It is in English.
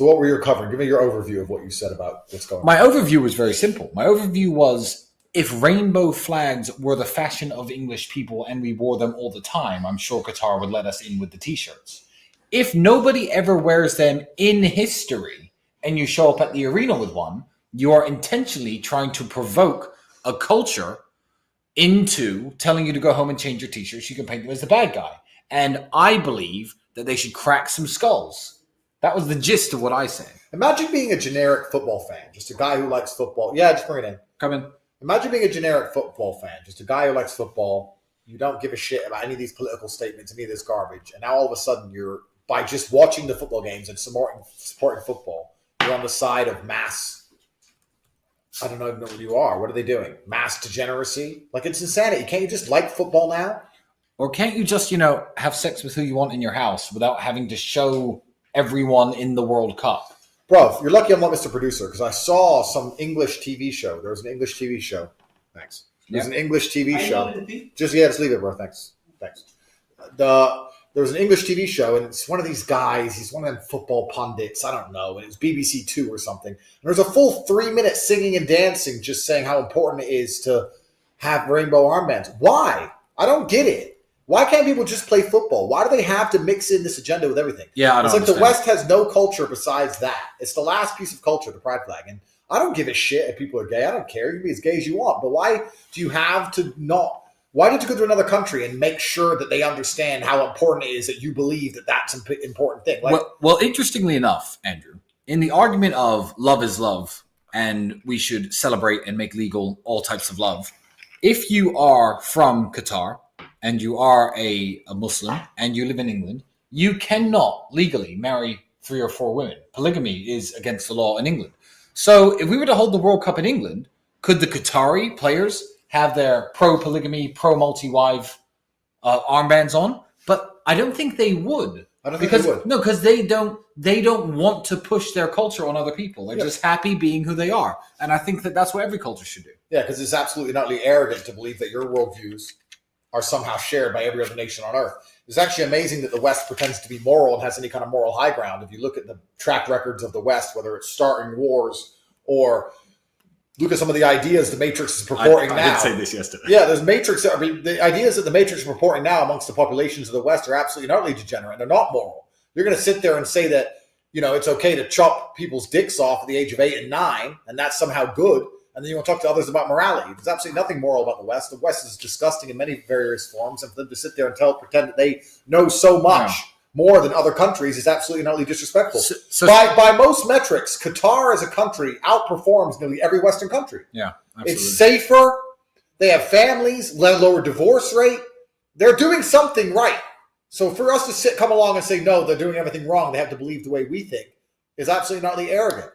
So what were you covering? Give me your overview of what you said about what's going on. My overview was very simple. My overview was, if rainbow flags were the fashion of English people and we wore them all the time, I'm sure Qatar would let us in with the T-shirts. If nobody ever wears them in history and you show up at the arena with one, you are intentionally trying to provoke a culture into telling you to go home and change your T-shirts. You can paint them as the bad guy. And I believe that they should crack some skulls. That was the gist of what I said. Imagine being a generic football fan, just a guy who likes football. Yeah, just bring it in. Come in. Imagine being a generic football fan, just a guy who likes football. You don't give a shit about any of these political statements, any of this garbage. And now all of a sudden you're, by just watching the football games and supporting football, you're on the side of mass. I don't even know what you are. What are they doing? Mass degeneracy? Like, it's insanity. Can't you just like football now? Or can't you just, have sex with who you want in your house without having to show everyone in the World Cup? Bro, you're lucky I'm not Mr. Producer, because I saw some English TV show. There was an English TV show. Thanks. There's an English TV show. Just leave it, bro. Thanks. There was an English TV show, and it's one of these guys. He's one of them football pundits. I don't know. And it was BBC Two or something. And there's a full 3 minutes singing and dancing, just saying how important it is to have rainbow armbands. Why? I don't get it. Why can't people just play football? Why do they have to mix in this agenda with everything? Yeah, I don't It's like the West has no culture besides that. It's the last piece of culture, the pride flag. And I don't give a shit if people are gay. I don't care. You can be as gay as you want. But why do you have to not? Why did you go to another country and make sure that they understand how important it is that you believe that that's an important thing? Like, well, interestingly enough, Andrew, in the argument of love is love and we should celebrate and make legal all types of love, if you are from Qatar and you are a Muslim and you live in England, you cannot legally marry 3 or 4 women. Polygamy is against the law in England. So if we were to hold the World Cup in England, could the Qatari players have their pro-polygamy, pro-multi-wife armbands on? But I don't think they would. I don't think they would. No, because they don't want to push their culture on other people. They're just happy being who they are. And I think that that's what every culture should do. Yeah, because it's absolutely not arrogant to believe that your worldviews are somehow shared by every other nation on earth. It's actually amazing that the West pretends to be moral and has any kind of moral high ground. If you look at the track records of the West, whether it's starting wars or look at some of the ideas the Matrix is purporting now. I did say this yesterday. Yeah, there's Matrix. I mean, the ideas that the Matrix is purporting now amongst the populations of the West are absolutely not degenerate. They're not moral. You're going to sit there and say that, it's okay to chop people's dicks off at the age of 8 and 9, and that's somehow good. And then you want to talk to others about morality. There's absolutely nothing moral about the West. The West is disgusting in many various forms, and for them to sit there and pretend that they know so much more than other countries is absolutely and utterly disrespectful. So by most metrics, Qatar as a country outperforms nearly every Western country. Yeah, absolutely. It's safer. They have families, lower divorce rate. They're doing something right. So for us to come along and say, no, they're doing everything wrong, they have to believe the way we think, is absolutely not arrogant.